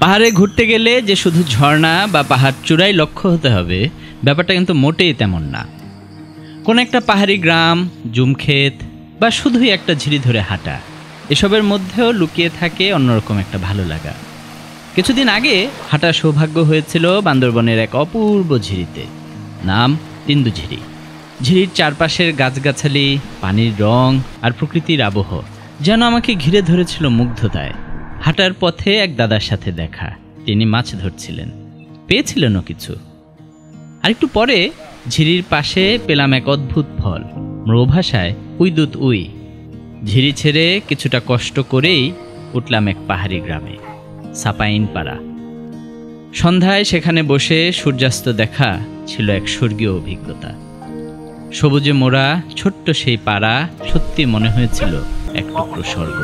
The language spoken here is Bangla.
পাহাড়ে ঘুরতে গেলে যে শুধু ঝর্ণা বা পাহাড় চূড়াই লক্ষ্য হতে হবে, ব্যাপারটা কিন্তু মোটেই তেমন না। কোন একটা পাহাড়ি গ্রাম, জুমক্ষেত বা শুধুই একটা ঝিরি ধরে হাঁটা, এসবের মধ্যেও লুকিয়ে থাকে অন্যরকম একটা ভালো লাগা। কিছুদিন আগে হাঁটার সৌভাগ্য হয়েছিল বান্দরবনের এক অপূর্ব ঝিরিতে, নাম তিন্দুঝিরি। ঝিরির চারপাশের গাছগাছালি, পানির রং আর প্রকৃতির আবহ যেন আমাকে ঘিরে ধরেছিল মুগ্ধতায়। হাঁটার পথে এক দাদার সাথে দেখা, তিনি মাছ ধরছিলেন, পেয়েছিলেনও কিছু। আরেকটু পরে ঝিরির পাশে পেলাম এক অদ্ভুত ফল, মৃভাষায় উইদুত উই। ঝিরি ছেড়ে কিছুটা কষ্ট করেই উঠলাম এক পাহাড়ি গ্রামে, সাপাইনপাড়া। সন্ধ্যায় সেখানে বসে সূর্যাস্ত দেখা ছিল এক স্বর্গীয় অভিজ্ঞতা। সবুজে মোড়া ছোট্ট সেই পাড়া সত্যি মনে হয়েছিল এক টুকরো স্বর্গ।